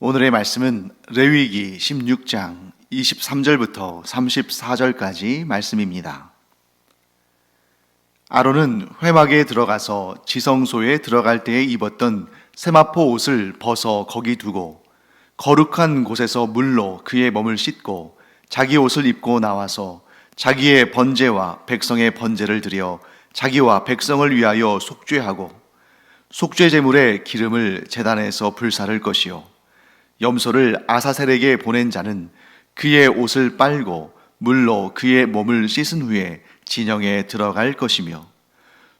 오늘의 말씀은 레위기 16장 23절부터 34절까지 말씀입니다. 아론은 회막에 들어가서 지성소에 들어갈 때에 입었던 세마포 옷을 벗어 거기 두고 거룩한 곳에서 물로 그의 몸을 씻고 자기 옷을 입고 나와서 자기의 번제와 백성의 번제를 드려 자기와 백성을 위하여 속죄하고 속죄 제물의 기름을 제단에서 불사를 것이요 염소를 아사셀에게 보낸 자는 그의 옷을 빨고 물로 그의 몸을 씻은 후에 진영에 들어갈 것이며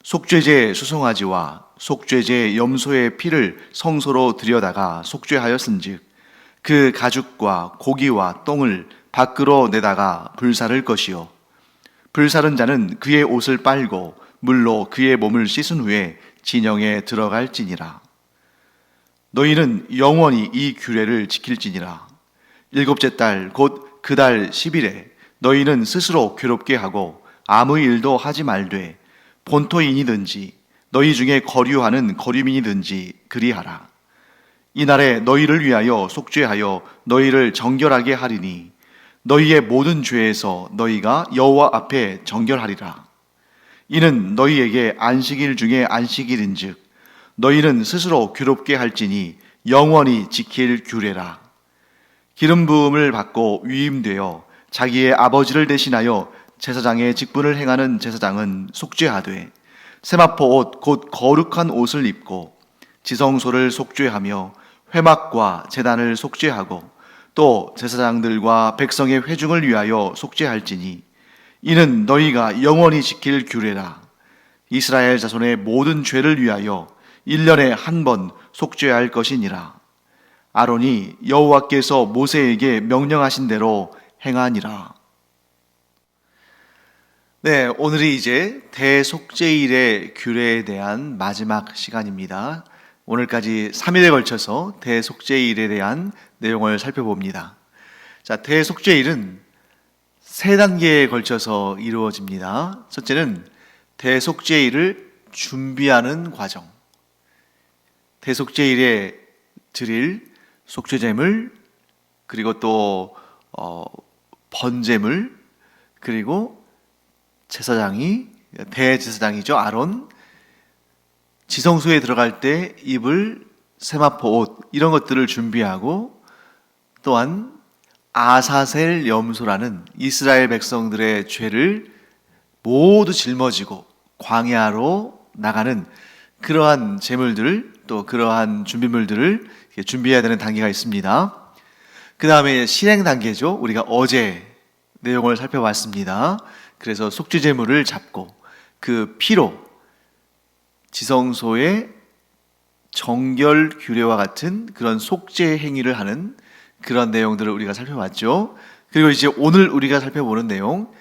속죄제 수송아지와 속죄제 염소의 피를 성소로 들여다가 속죄하였은즉 그 가죽과 고기와 똥을 밖으로 내다가 불사를 것이요 불사른 자는 그의 옷을 빨고 물로 그의 몸을 씻은 후에 진영에 들어갈지니라. 너희는 영원히 이 규례를 지킬지니라. 일곱째 달 곧 그 달 10일에 너희는 스스로 괴롭게 하고 아무 일도 하지 말되 본토인이든지 너희 중에 거류하는 거류민이든지 그리하라. 이날에 너희를 위하여 속죄하여 너희를 정결하게 하리니 너희의 모든 죄에서 너희가 여호와 앞에 정결하리라. 이는 너희에게 안식일 중에 안식일인즉 너희는 스스로 괴롭게 할지니 영원히 지킬 규례라. 기름 부음을 받고 위임되어 자기의 아버지를 대신하여 제사장의 직분을 행하는 제사장은 속죄하되 세마포 옷 곧 거룩한 옷을 입고 지성소를 속죄하며 회막과 제단을 속죄하고 또 제사장들과 백성의 회중을 위하여 속죄할지니 이는 너희가 영원히 지킬 규례라. 이스라엘 자손의 모든 죄를 위하여 1년에 한 번 속죄할 것이니라. 아론이 여호와께서 모세에게 명령하신 대로 행하니라. 네, 오늘이 이제 대속죄일의 규례에 대한 마지막 시간입니다. 오늘까지 3일에 걸쳐서 대속죄일에 대한 내용을 살펴봅니다. 자, 대속죄일은 세 단계에 걸쳐서 이루어집니다. 첫째는 대속죄일을 준비하는 과정. 대속죄일에 드릴 속죄제물, 그리고 또 번제물, 그리고 제사장이 대제사장이죠, 아론, 지성소에 들어갈 때 입을 세마포 옷 이런 것들을 준비하고 또한 아사셀 염소라는 이스라엘 백성들의 죄를 모두 짊어지고 광야로 나가는 그러한 제물들을 또 그러한 준비물들을 준비해야 되는 단계가 있습니다. 그 다음에 실행 단계죠. 우리가 어제 내용을 살펴봤습니다. 그래서 속죄제물을 잡고 그 피로 지성소의 정결 규례와 같은 그런 속죄 행위를 하는 그런 내용들을 우리가 살펴봤죠. 그리고 이제 오늘 우리가 살펴보는 내용,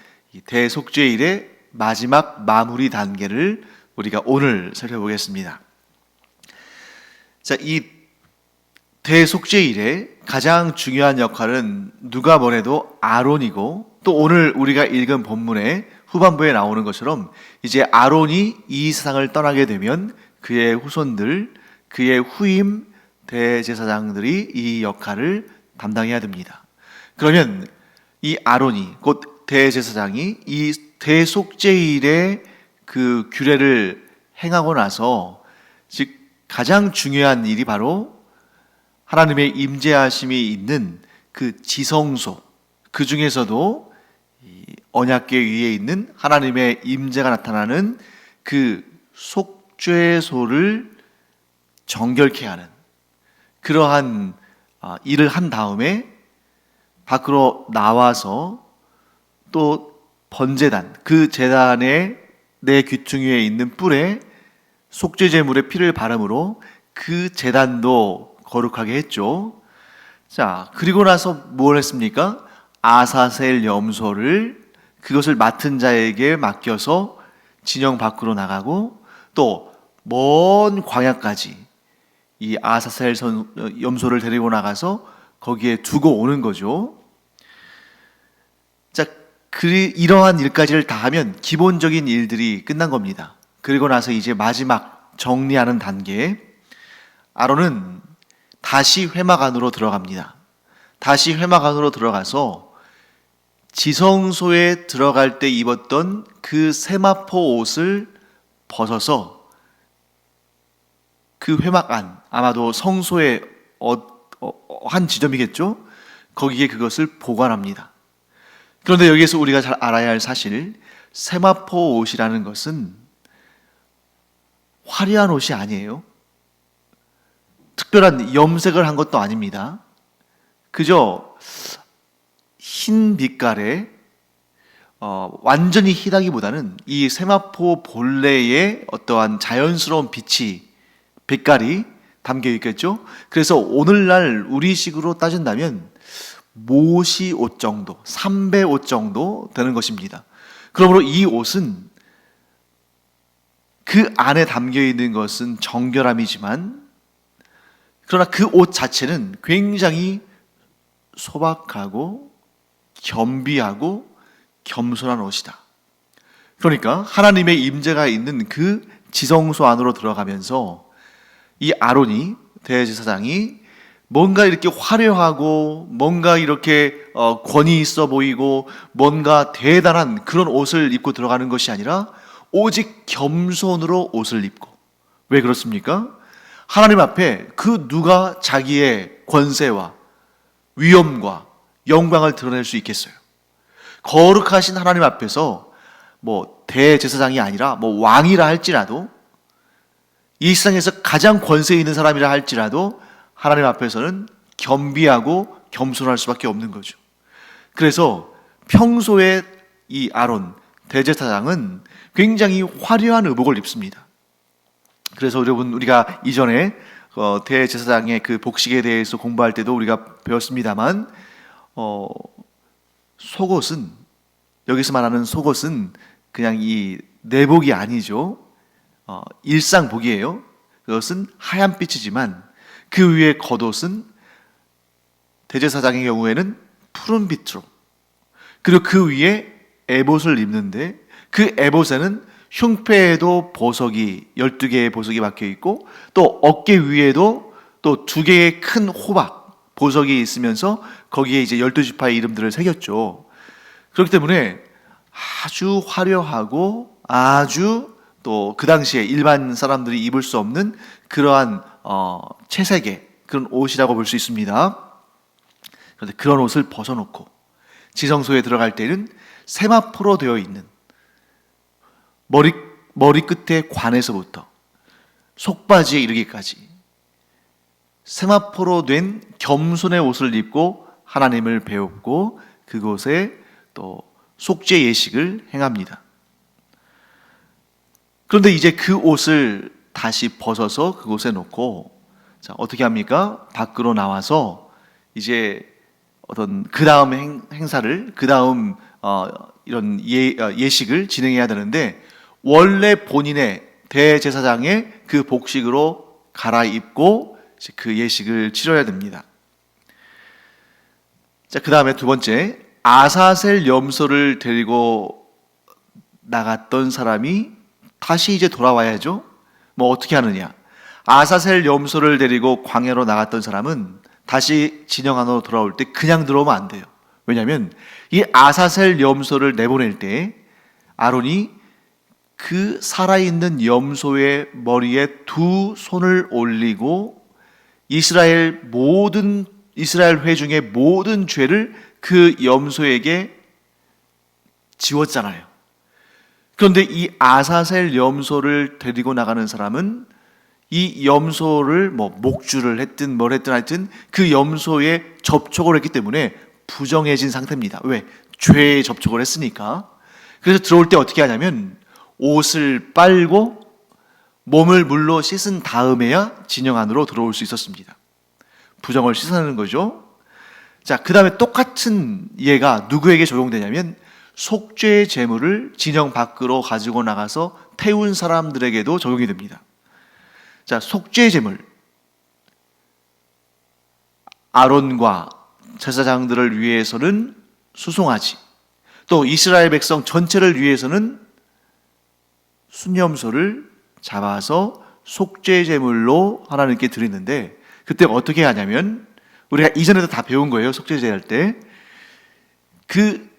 대속죄일의 마지막 마무리 단계를 우리가 오늘 살펴보겠습니다. 자, 이 대속죄일의 가장 중요한 역할은 누가 뭐래도 아론이고, 또 오늘 우리가 읽은 본문의 후반부에 나오는 것처럼 이제 아론이 이 세상을 떠나게 되면 그의 후손들, 그의 후임 대제사장들이 이 역할을 담당해야 됩니다. 그러면 이 아론이 곧 대제사장이 이 대속죄일의 그 규례를 행하고 나서 즉 가장 중요한 일이 바로 하나님의 임재하심이 있는 그 지성소, 그 중에서도 언약궤 위에 있는 하나님의 임재가 나타나는 그 속죄소를 정결케 하는 그러한 일을 한 다음에 밖으로 나와서 또 번제단, 그 제단의 내 귀퉁이에 있는 뿔에 속죄제물의 피를 바름으로 그 제단도 거룩하게 했죠. 자, 그리고 나서 뭘 했습니까? 아사셀 염소를 그것을 맡은 자에게 맡겨서 진영 밖으로 나가고 또 먼 광야까지 이 아사셀 염소를 데리고 나가서 거기에 두고 오는 거죠. 자, 이러한 일까지를 다 하면 기본적인 일들이 끝난 겁니다. 그리고 나서 이제 마지막 정리하는 단계, 아론은 다시 회막 안으로 들어갑니다. 다시 회막 안으로 들어가서 지성소에 들어갈 때 입었던 그 세마포 옷을 벗어서 그 회막 안, 아마도 성소의 한 지점이겠죠? 거기에 그것을 보관합니다. 그런데 여기에서 우리가 잘 알아야 할 사실, 세마포 옷이라는 것은 화려한 옷이 아니에요. 특별한 염색을 한 것도 아닙니다. 그저 흰 빛깔의 완전히 희다기보다는 이 세마포 본래의 어떠한 자연스러운 빛깔이 담겨 있겠죠. 그래서 오늘날 우리식으로 따진다면 모시 옷 정도, 삼배 옷 정도 되는 것입니다. 그러므로 이 옷은 그 안에 담겨 있는 것은 정결함이지만, 그러나 그 옷 자체는 굉장히 소박하고 겸비하고 겸손한 옷이다. 그러니까 하나님의 임재가 있는 그 지성소 안으로 들어가면서 이 아론이, 대제사장이 뭔가 이렇게 화려하고 뭔가 이렇게 권위 있어 보이고 뭔가 대단한 그런 옷을 입고 들어가는 것이 아니라 오직 겸손으로 옷을 입고. 왜 그렇습니까? 하나님 앞에 그 누가 자기의 권세와 위엄과 영광을 드러낼 수 있겠어요? 거룩하신 하나님 앞에서 뭐 대제사장이 아니라 뭐 왕이라 할지라도, 이 세상에서 가장 권세 있는 사람이라 할지라도 하나님 앞에서는 겸비하고 겸손할 수밖에 없는 거죠. 그래서 평소에 이 아론 대제사장은 굉장히 화려한 의복을 입습니다. 그래서 여러분, 우리가 이전에 대제사장의 그 복식에 대해서 공부할 때도 우리가 배웠습니다만, 속옷은, 여기서 말하는 속옷은 그냥 이 내복이 아니죠. 일상복이에요. 그것은 하얀 빛이지만 그 위에 겉옷은 대제사장의 경우에는 푸른 빛으로, 그리고 그 위에 에봇을 입는데 그 에봇에는 흉패에도 보석이 12개의 보석이 박혀 있고 또 어깨 위에도 또 2개의 큰 호박 보석이 있으면서 거기에 이제 12지파의 이름들을 새겼죠. 그렇기 때문에 아주 화려하고 아주 또 그 당시에 일반 사람들이 입을 수 없는 그러한 채색의 그런 옷이라고 볼 수 있습니다. 그런데 그런 옷을 벗어놓고 지성소에 들어갈 때는 세마포로 되어 있는 머리 끝에 관에서부터 속바지에 이르기까지 세마포로 된 겸손의 옷을 입고 하나님을 배웠고 그곳에 또 속죄 예식을 행합니다. 그런데 이제 그 옷을 다시 벗어서 그곳에 놓고, 자, 어떻게 합니까? 밖으로 나와서 이제 어떤 그 다음 행사를, 그 다음 이런 예식을 진행해야 되는데, 원래 본인의 대제사장의 그 복식으로 갈아입고 그 예식을 치러야 됩니다. 자, 그 다음에 두 번째, 아사셀 염소를 데리고 나갔던 사람이 다시 이제 돌아와야죠. 뭐 어떻게 하느냐? 아사셀 염소를 데리고 광야로 나갔던 사람은 다시 진영 안으로 돌아올 때 그냥 들어오면 안 돼요. 왜냐하면 이 아사셀 염소를 내보낼 때 아론이 그 살아있는 염소의 머리에 2 손을 올리고 이스라엘 회중의 모든 죄를 그 염소에게 지웠잖아요. 그런데 이 아사셀 염소를 데리고 나가는 사람은 이 염소를 뭐 목줄을 했든 뭘 했든 하여튼 그 염소에 접촉을 했기 때문에 부정해진 상태입니다. 왜? 죄에 접촉을 했으니까. 그래서 들어올 때 어떻게 하냐면 옷을 빨고 몸을 물로 씻은 다음에야 진영 안으로 들어올 수 있었습니다. 부정을 씻어내는 거죠. 자, 그 다음에 똑같은 예가 누구에게 적용되냐면 속죄의 제물을 진영 밖으로 가지고 나가서 태운 사람들에게도 적용이 됩니다. 자, 속죄의 제물, 아론과 제사장들을 위해서는 수송아지, 또 이스라엘 백성 전체를 위해서는 순염소를 잡아서 속죄의 제물로 하나님께 드리는데, 그때 어떻게 하냐면, 우리가 이전에도 다 배운 거예요. 속죄제 할 때. 그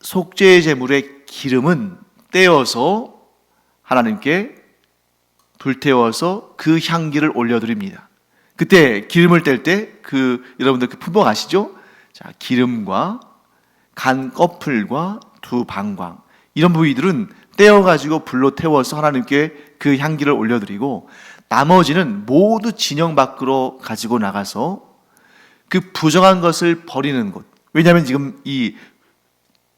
속죄 제물의 기름은 떼어서 하나님께 불태워서 그 향기를 올려드립니다. 그때 기름을 뗄 때 여러분들 그 품목 아시죠? 자, 기름과 간 껍풀과 두 방광, 이런 부위들은 떼어가지고 불로 태워서 하나님께 그 향기를 올려드리고, 나머지는 모두 진영 밖으로 가지고 나가서 그 부정한 것을 버리는 곳. 왜냐하면 지금 이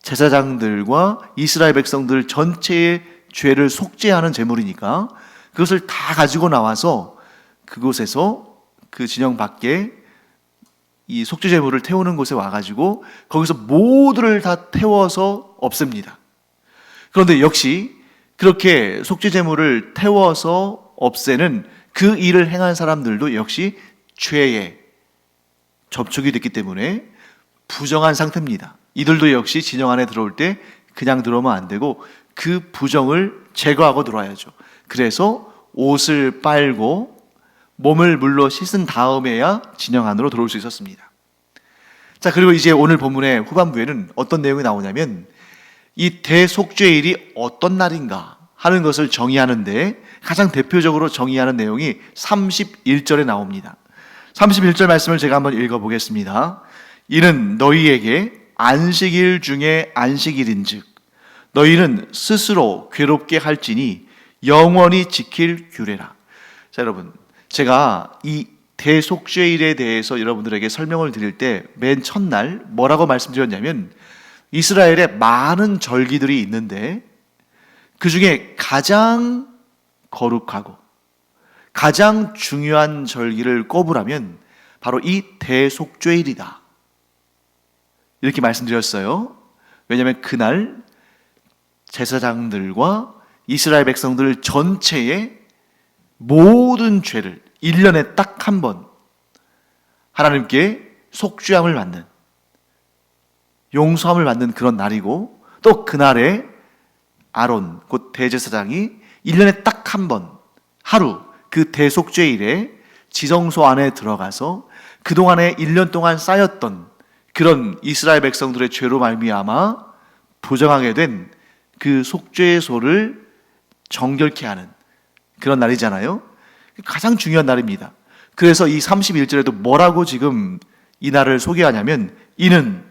제사장들과 이스라엘 백성들 전체의 죄를 속죄하는 제물이니까 그것을 다 가지고 나와서 그곳에서 그 진영 밖에 이 속죄 제물을 태우는 곳에 와가지고 거기서 모두를 다 태워서 없앱니다. 그런데 역시 그렇게 속죄 제물을 태워서 없애는 그 일을 행한 사람들도 역시 죄에 접촉이 됐기 때문에 부정한 상태입니다. 이들도 역시 진영 안에 들어올 때 그냥 들어오면 안 되고 그 부정을 제거하고 들어와야죠. 그래서 옷을 빨고 몸을 물로 씻은 다음에야 진영 안으로 들어올 수 있었습니다. 자, 그리고 이제 오늘 본문의 후반부에는 어떤 내용이 나오냐면, 이 대속죄일이 어떤 날인가 하는 것을 정의하는데 가장 대표적으로 정의하는 내용이 31절에 나옵니다. 31절 말씀을 제가 한번 읽어보겠습니다. 이는 너희에게 안식일 중에 안식일인즉 너희는 스스로 괴롭게 할지니 영원히 지킬 규례라. 자, 여러분, 제가 이 대속죄일에 대해서 여러분들에게 설명을 드릴 때 맨 첫날 뭐라고 말씀드렸냐면, 이스라엘에 많은 절기들이 있는데 그 중에 가장 거룩하고 가장 중요한 절기를 꼽으라면 바로 이 대속죄일이다, 이렇게 말씀드렸어요. 왜냐하면 그날 제사장들과 이스라엘 백성들 전체의 모든 죄를 1년에 딱 한 번 하나님께 속죄함을 받는, 용서함을 받는 그런 날이고, 또 그날에 아론 곧 대제사장이 1년에 딱 한 번 하루 그 대속죄일에 지성소 안에 들어가서 그동안에 1년 동안 쌓였던 그런 이스라엘 백성들의 죄로 말미암아 부정하게 된 그 속죄소를 정결케 하는 그런 날이잖아요. 가장 중요한 날입니다. 그래서 이 31절에도 뭐라고 지금 이 날을 소개하냐면, 이는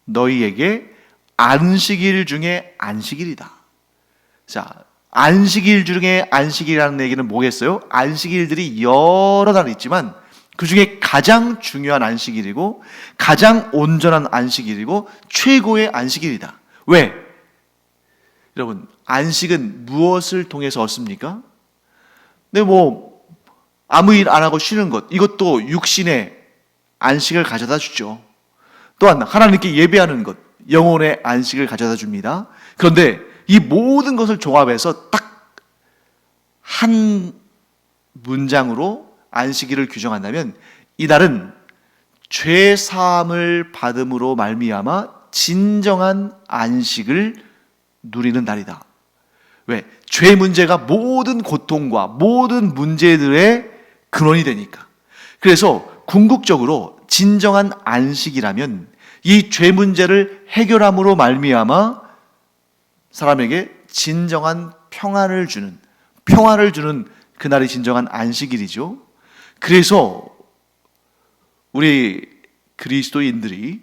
너희에게 안식일 중에 안식일이다. 자, 안식일 중에 안식일이라는 얘기는 뭐겠어요? 안식일들이 여러 날 있지만 그 중에 가장 중요한 안식일이고 가장 온전한 안식일이고 최고의 안식일이다. 왜? 여러분, 안식은 무엇을 통해서 얻습니까? 근데 아무 일 안 하고 쉬는 것, 이것도 육신의 안식을 가져다 주죠. 또한 하나님께 예배하는 것, 영혼의 안식을 가져다 줍니다. 그런데 이 모든 것을 종합해서 딱 한 문장으로 안식일을 규정한다면, 이날은 죄 사함을 받음으로 말미암아 진정한 안식을 누리는 날이다. 왜? 죄 문제가 모든 고통과 모든 문제들의 근원이 되니까. 그래서 궁극적으로 진정한 안식이라면 이 죄 문제를 해결함으로 말미암아 사람에게 진정한 평안을 주는 그날이 진정한 안식일이죠. 그래서 우리 그리스도인들이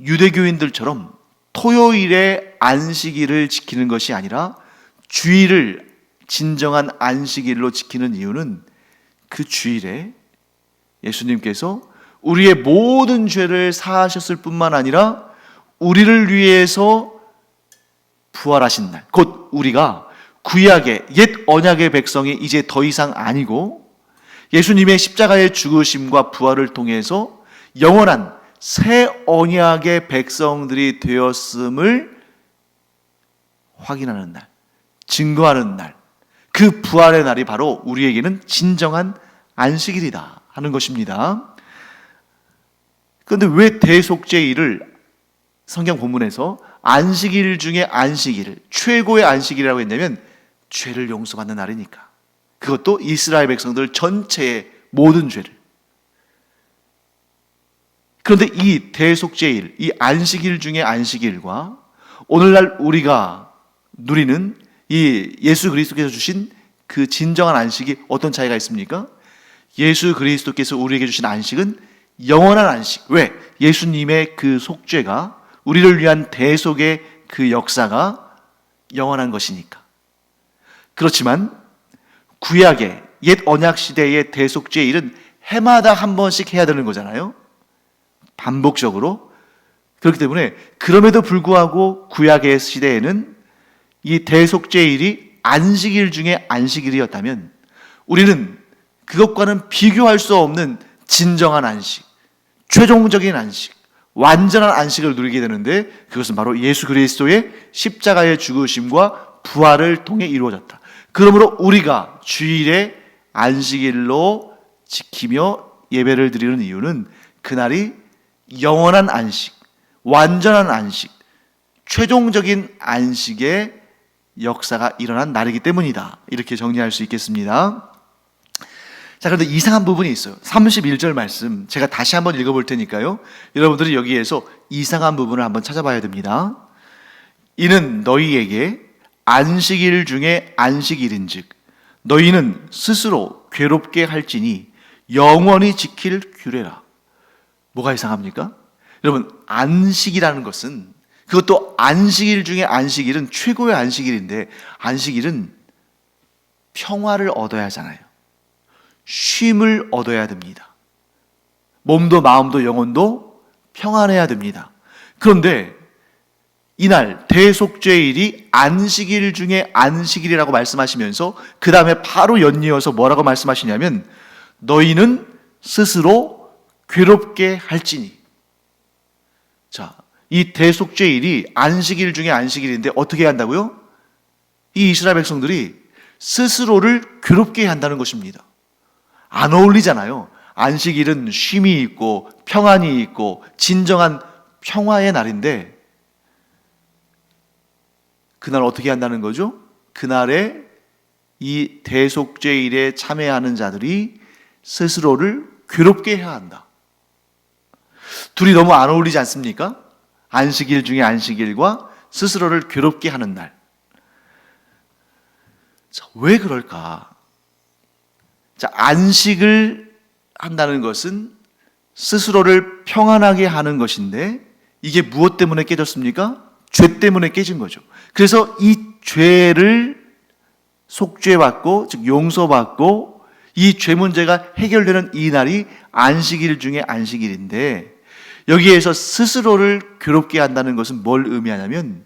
유대교인들처럼 토요일에 안식일을 지키는 것이 아니라 주일을 진정한 안식일로 지키는 이유는, 그 주일에 예수님께서 우리의 모든 죄를 사하셨을 뿐만 아니라 우리를 위해서 부활하신 날, 곧 우리가 구약의 옛 언약의 백성이 이제 더 이상 아니고 예수님의 십자가의 죽으심과 부활을 통해서 영원한 새 언약의 백성들이 되었음을 확인하는 날, 증거하는 날, 그 부활의 날이 바로 우리에게는 진정한 안식일이다 하는 것입니다. 그런데 왜 대속죄일을 성경 본문에서 안식일 중에 안식일, 최고의 안식일이라고 했냐면 죄를 용서받는 날이니까. 그것도 이스라엘 백성들 전체의 모든 죄를. 그런데 이 대속죄일, 이 안식일 중에 안식일과 오늘날 우리가 누리는 이 예수 그리스도께서 주신 그 진정한 안식이 어떤 차이가 있습니까? 예수 그리스도께서 우리에게 주신 안식은 영원한 안식. 왜? 예수님의 그 속죄가, 우리를 위한 대속의 그 역사가 영원한 것이니까. 그렇지만 구약의 옛 언약 시대의 대속죄일은 해마다 한 번씩 해야 되는 거잖아요. 반복적으로. 그렇기 때문에 그럼에도 불구하고 구약의 시대에는 이 대속죄일이 안식일 중에 안식일이었다면 우리는 그것과는 비교할 수 없는 진정한 안식, 최종적인 안식, 완전한 안식을 누리게 되는데 그것은 바로 예수 그리스도의 십자가의 죽으심과 부활을 통해 이루어졌다. 그러므로 우리가 주일에 안식일로 지키며 예배를 드리는 이유는 그날이 영원한 안식, 완전한 안식, 최종적인 안식의 역사가 일어난 날이기 때문이다. 이렇게 정리할 수 있겠습니다. 자, 그런데 이상한 부분이 있어요. 31절 말씀 제가 다시 한번 읽어볼 테니까요, 여러분들이 여기에서 이상한 부분을 한번 찾아봐야 됩니다. 이는 너희에게 안식일 중에 안식일인즉 너희는 스스로 괴롭게 할지니 영원히 지킬 규례라. 뭐가 이상합니까? 여러분, 안식이라는 것은, 그것도 안식일 중에 안식일은 최고의 안식일인데, 안식일은 평화를 얻어야 하잖아요. 쉼을 얻어야 됩니다. 몸도 마음도 영혼도 평안해야 됩니다. 그런데 이날 대속죄일이 안식일 중에 안식일이라고 말씀하시면서 그 다음에 바로 연이어서 뭐라고 말씀하시냐면 너희는 스스로 괴롭게 할지니. 자, 이 대속죄일이 안식일 중에 안식일인데 어떻게 한다고요? 이 이스라엘 백성들이 스스로를 괴롭게 한다는 것입니다. 안 어울리잖아요. 안식일은 쉼이 있고 평안이 있고 진정한 평화의 날인데 그날 어떻게 한다는 거죠? 그날에 이 대속죄일에 참여하는 자들이 스스로를 괴롭게 해야 한다. 둘이 너무 안 어울리지 않습니까? 안식일 중에 안식일과 스스로를 괴롭게 하는 날. 자, 왜 그럴까? 자, 안식을 한다는 것은 스스로를 평안하게 하는 것인데 이게 무엇 때문에 깨졌습니까? 죄 때문에 깨진 거죠. 그래서 이 죄를 속죄받고, 즉 용서받고 이 죄 문제가 해결되는 이 날이 안식일 중에 안식일인데 여기에서 스스로를 괴롭게 한다는 것은 뭘 의미하냐면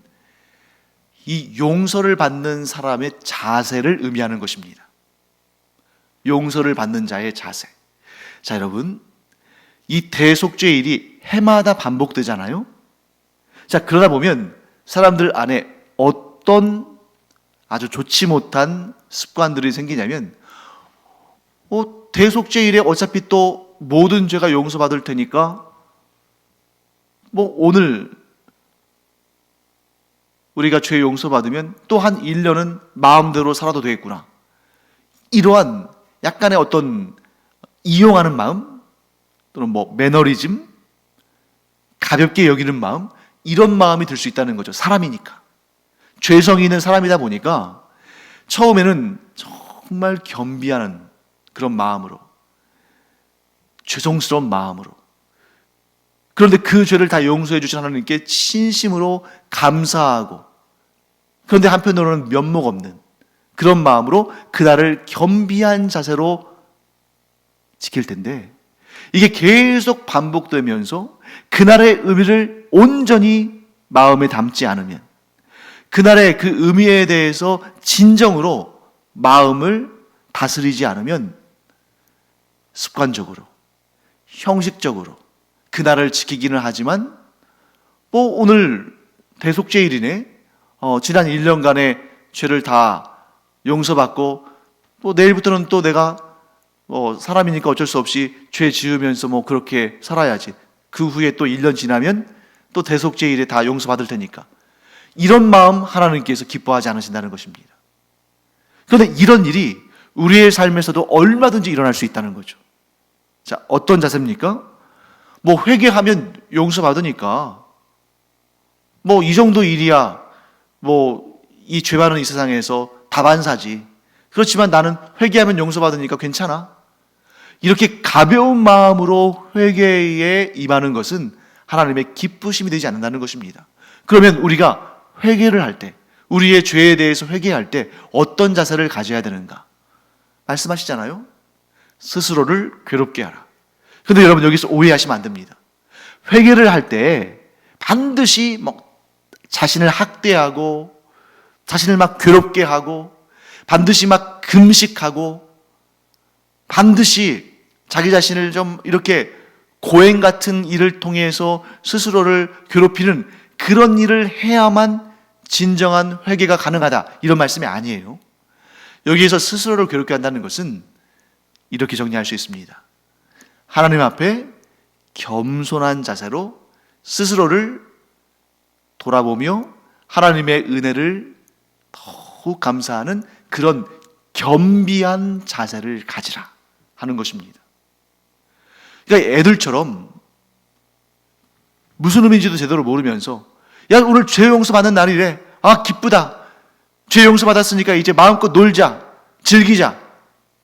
이 용서를 받는 사람의 자세를 의미하는 것입니다. 용서를 받는 자의 자세. 자, 여러분, 이 대속죄일이 해마다 반복되잖아요. 자, 그러다 보면 사람들 안에 어떤 아주 좋지 못한 습관들이 생기냐면 대속죄일에 어차피 또 모든 죄가 용서받을 테니까 오늘 우리가 죄 용서받으면 또 한 1년은 마음대로 살아도 되겠구나. 이러한 약간의 어떤 이용하는 마음 또는 매너리즘, 가볍게 여기는 마음, 이런 마음이 들 수 있다는 거죠. 사람이니까. 죄성이 있는 사람이다 보니까 처음에는 정말 겸비하는 그런 마음으로, 죄송스러운 마음으로, 그런데 그 죄를 다 용서해 주신 하나님께 진심으로 감사하고, 그런데 한편으로는 면목 없는 그런 마음으로 그날을 겸비한 자세로 지킬 텐데 이게 계속 반복되면서 그날의 의미를 온전히 마음에 담지 않으면, 그날의 그 의미에 대해서 진정으로 마음을 다스리지 않으면 습관적으로, 형식적으로 그날을 지키기는 하지만 오늘 대속죄일이네, 지난 1년간의 죄를 다 용서받고 또 내일부터는 또 내가 사람이니까 어쩔 수 없이 죄 지으면서 그렇게 살아야지. 그 후에 또 1년 지나면 또 대속죄일에 다 용서받을 테니까. 이런 마음 하나님께서 기뻐하지 않으신다는 것입니다. 그런데 이런 일이 우리의 삶에서도 얼마든지 일어날 수 있다는 거죠. 자, 어떤 자세입니까? 뭐 회개하면 용서받으니까 뭐 이 정도 일이야 뭐 이 죄 많은 이 세상에서 다반사지. 그렇지만 나는 회개하면 용서받으니까 괜찮아. 이렇게 가벼운 마음으로 회개에 임하는 것은 하나님의 기쁘심이 되지 않는다는 것입니다. 그러면 우리가 회개를 할 때, 우리의 죄에 대해서 회개할 때 어떤 자세를 가져야 되는가? 말씀하시잖아요. 스스로를 괴롭게 하라. 근데 여러분 여기서 오해하시면 안 됩니다. 회개를 할 때 반드시 자신을 학대하고 자신을 막 괴롭게 하고 반드시 막 금식하고 반드시 자기 자신을 좀 이렇게 고행 같은 일을 통해서 스스로를 괴롭히는 그런 일을 해야만 진정한 회개가 가능하다, 이런 말씀이 아니에요. 여기에서 스스로를 괴롭게 한다는 것은 이렇게 정리할 수 있습니다. 하나님 앞에 겸손한 자세로 스스로를 돌아보며 하나님의 은혜를 더욱 감사하는 그런 겸비한 자세를 가지라 하는 것입니다. 그러니까 애들처럼 무슨 의미인지도 제대로 모르면서 야, 오늘 죄 용서 받는 날이래. 아, 기쁘다. 죄 용서 받았으니까 이제 마음껏 놀자, 즐기자,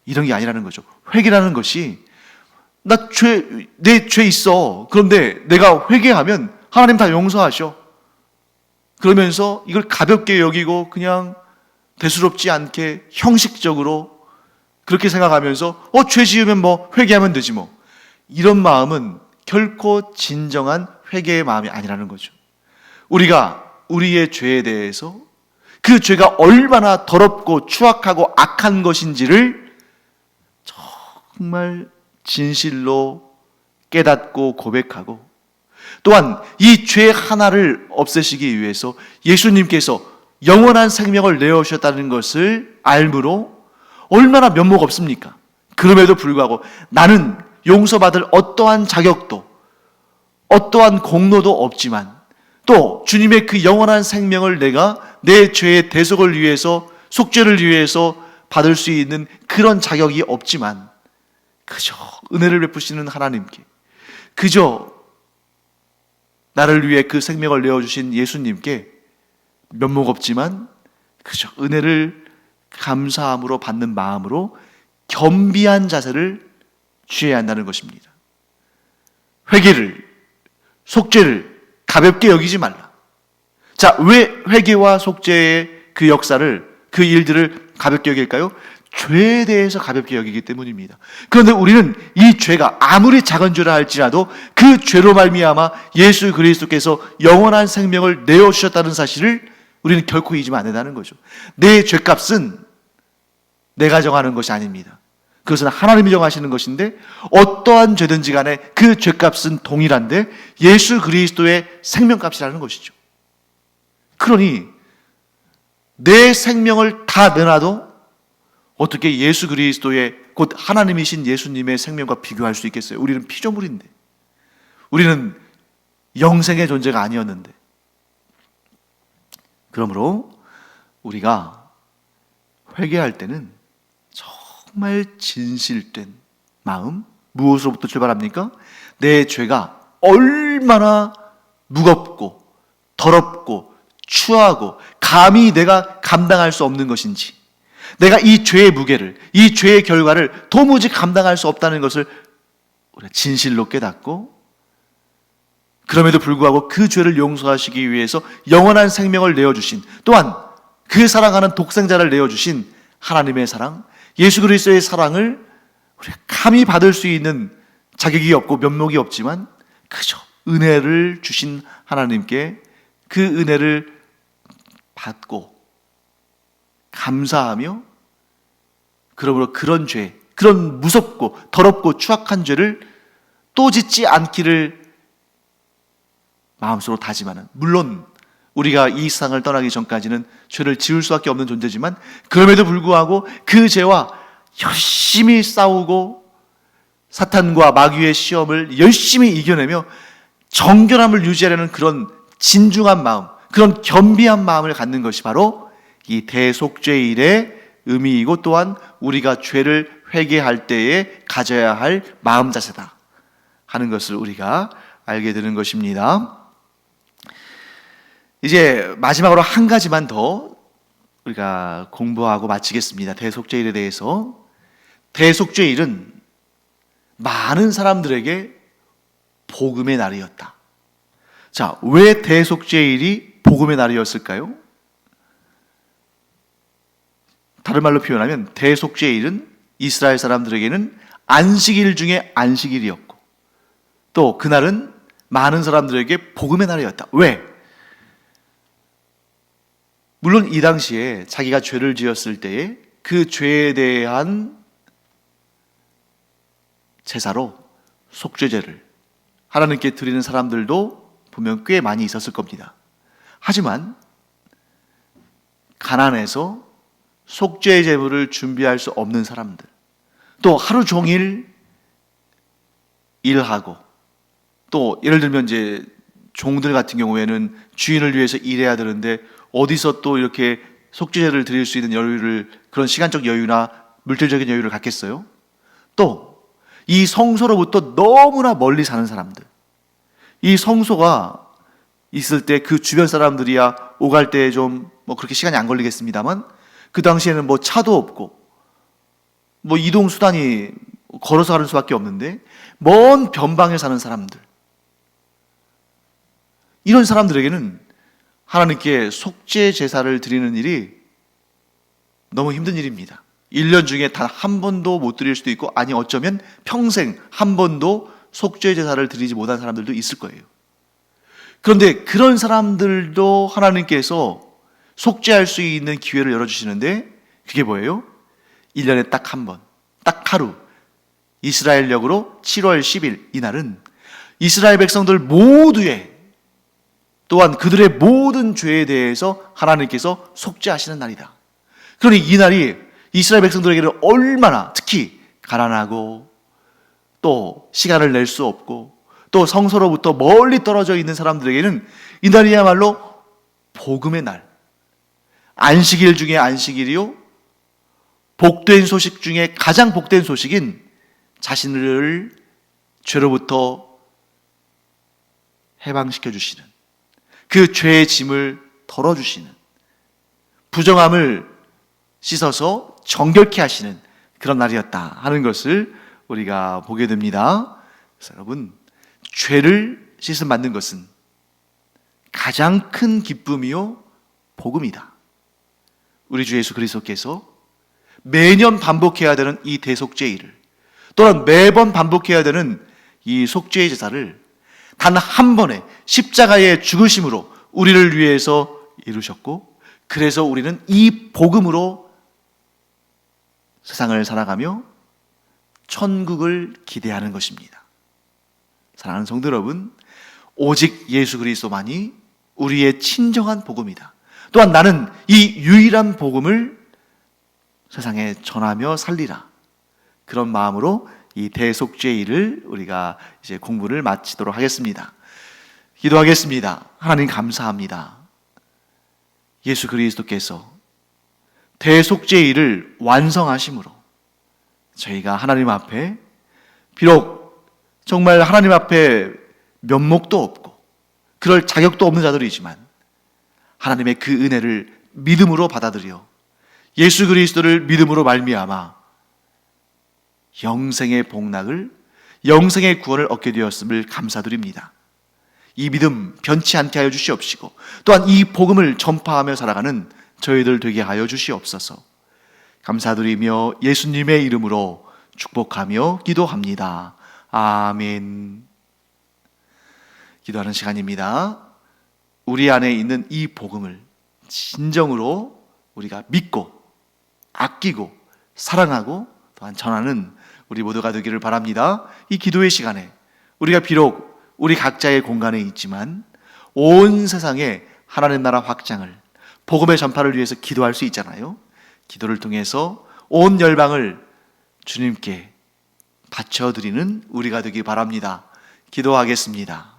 이런 게 아니라는 거죠. 회개라는 것이 내 죄 있어. 그런데 내가 회개하면 하나님 다 용서하셔. 그러면서 이걸 가볍게 여기고 그냥 대수롭지 않게 형식적으로 그렇게 생각하면서 죄 지으면 뭐 회개하면 되지 뭐, 이런 마음은 결코 진정한 회개의 마음이 아니라는 거죠. 우리가 우리의 죄에 대해서 그 죄가 얼마나 더럽고 추악하고 악한 것인지를 정말 진실로 깨닫고 고백하고, 또한 이 죄 하나를 없애시기 위해서 예수님께서 영원한 생명을 내어주셨다는 것을 알므로 얼마나 면목 없습니까? 그럼에도 불구하고 나는 용서받을 어떠한 자격도 어떠한 공로도 없지만 또 주님의 그 영원한 생명을 내가 내 죄의 대속을 위해서, 속죄를 위해서 받을 수 있는 그런 자격이 없지만 그저 은혜를 베푸시는 하나님께, 그저 나를 위해 그 생명을 내어주신 예수님께 면목 없지만 그저 은혜를 감사함으로 받는 마음으로 겸비한 자세를 취해야 한다는 것입니다. 회개를, 속죄를 가볍게 여기지 말라. 자, 왜 회개와 속죄의 그 역사를, 그 일들을 가볍게 여길까요? 죄에 대해서 가볍게 여기기 때문입니다. 그런데 우리는 이 죄가 아무리 작은 죄라 할지라도 그 죄로 말미암아 예수 그리스도께서 영원한 생명을 내어주셨다는 사실을 우리는 결코 잊으면 안 된다는 거죠. 내 죄값은 내가 정하는 것이 아닙니다. 그것은 하나님이 정하시는 것인데 어떠한 죄든지 간에 그 죄값은 동일한데 예수 그리스도의 생명값이라는 것이죠. 그러니 내 생명을 다 내놔도 어떻게 예수 그리스도의 곧 하나님이신 예수님의 생명과 비교할 수 있겠어요? 우리는 피조물인데, 우리는 영생의 존재가 아니었는데. 그러므로 우리가 회개할 때는 정말 진실된 마음, 무엇으로부터 출발합니까? 내 죄가 얼마나 무겁고 더럽고 추하고 감히 내가 감당할 수 없는 것인지, 내가 이 죄의 무게를, 이 죄의 결과를 도무지 감당할 수 없다는 것을 우리가 진실로 깨닫고, 그럼에도 불구하고 그 죄를 용서하시기 위해서 영원한 생명을 내어주신, 또한 그 사랑하는 독생자를 내어주신 하나님의 사랑, 예수 그리스도의 사랑을 우리가 감히 받을 수 있는 자격이 없고 면목이 없지만 그저 은혜를 주신 하나님께 그 은혜를 받고 감사하며, 그러므로 그런 죄, 그런 무섭고 더럽고 추악한 죄를 또 짓지 않기를 마음속으로 다짐하는, 물론 우리가 이 세상을 떠나기 전까지는 죄를 지을 수밖에 없는 존재지만 그럼에도 불구하고 그 죄와 열심히 싸우고 사탄과 마귀의 시험을 열심히 이겨내며 정결함을 유지하려는 그런 진중한 마음, 그런 겸비한 마음을 갖는 것이 바로 이 대속죄일의 의미이고, 또한 우리가 죄를 회개할 때에 가져야 할 마음 자세다 하는 것을 우리가 알게 되는 것입니다. 이제 마지막으로 한 가지만 더 우리가 공부하고 마치겠습니다. 대속죄일에 대해서. 대속죄일은 많은 사람들에게 복음의 날이었다. 자, 왜 대속죄일이 복음의 날이었을까요? 다른 말로 표현하면 대속죄일은 이스라엘 사람들에게는 안식일 중에 안식일이었고, 또 그날은 많은 사람들에게 복음의 날이었다. 왜? 물론 이 당시에 자기가 죄를 지었을 때에 그 죄에 대한 제사로 속죄제를 하나님께 드리는 사람들도 분명 꽤 많이 있었을 겁니다. 하지만 가난해서 속죄 제물을 준비할 수 없는 사람들, 또 하루 종일 일하고, 또 예를 들면 이제 종들 같은 경우에는 주인을 위해서 일해야 되는데 어디서 또 이렇게 속죄제를 드릴 수 있는 여유를, 그런 시간적 여유나 물질적인 여유를 갖겠어요? 또 이 성소로부터 너무나 멀리 사는 사람들, 이 성소가 있을 때 그 주변 사람들이야 오갈 때 좀 뭐 그렇게 시간이 안 걸리겠습니다만, 그 당시에는 뭐 차도 없고 뭐 이동 수단이 걸어서 가는 수밖에 없는데 먼 변방에 사는 사람들, 이런 사람들에게는 하나님께 속죄 제사를 드리는 일이 너무 힘든 일입니다. 1년 중에 단 한 번도 못 드릴 수도 있고, 아니 어쩌면 평생 한 번도 속죄 제사를 드리지 못한 사람들도 있을 거예요. 그런데 그런 사람들도 하나님께서 속죄할 수 있는 기회를 열어주시는데, 그게 뭐예요? 1년에 딱 한 번, 딱 하루, 이스라엘력으로 7월 10일, 이날은 이스라엘 백성들 모두의, 또한 그들의 모든 죄에 대해서 하나님께서 속죄하시는 날이다. 그러니 이 날이 이스라엘 백성들에게는 얼마나, 특히 가난하고 또 시간을 낼 수 없고 또 성소로부터 멀리 떨어져 있는 사람들에게는 이 날이야말로 복음의 날, 안식일 중에 안식일이요, 복된 소식 중에 가장 복된 소식인 자신을 죄로부터 해방시켜 주시는, 그 죄의 짐을 덜어주시는, 부정함을 씻어서 정결케 하시는 그런 날이었다 하는 것을 우리가 보게 됩니다. 그래서 여러분, 죄를 씻음 받는 것은 가장 큰 기쁨이요 복음이다. 우리 주 예수 그리스도께서 매년 반복해야 되는 이 대속죄일을, 또한 매번 반복해야 되는 이 속죄의 제사를 단 한 번의 십자가의 죽으심으로 우리를 위해서 이루셨고, 그래서 우리는 이 복음으로 세상을 살아가며 천국을 기대하는 것입니다. 사랑하는 성도 여러분, 오직 예수 그리스도만이 우리의 친정한 복음이다. 또한 나는 이 유일한 복음을 세상에 전하며 살리라. 그런 마음으로 이 대속죄일을 우리가 이제 공부를 마치도록 하겠습니다. 기도하겠습니다. 하나님 감사합니다. 예수 그리스도께서 대속죄일을 완성하심으로 저희가 하나님 앞에, 비록 정말 하나님 앞에 면목도 없고 그럴 자격도 없는 자들이지만 하나님의 그 은혜를 믿음으로 받아들여 예수 그리스도를 믿음으로 말미암아 영생의 복락을, 영생의 구원을 얻게 되었음을 감사드립니다. 이 믿음 변치 않게 하여 주시옵시고, 또한 이 복음을 전파하며 살아가는 저희들 되게 하여 주시옵소서. 감사드리며 예수님의 이름으로 축복하며 기도합니다. 아멘. 기도하는 시간입니다. 우리 안에 있는 이 복음을 진정으로 우리가 믿고 아끼고 사랑하고 또한 전하는 우리 모두가 되기를 바랍니다. 이 기도의 시간에 우리가 비록 우리 각자의 공간에 있지만 온 세상에 하나님 나라 확장을, 복음의 전파를 위해서 기도할 수 있잖아요. 기도를 통해서 온 열방을 주님께 바쳐드리는 우리가 되기 바랍니다. 기도하겠습니다.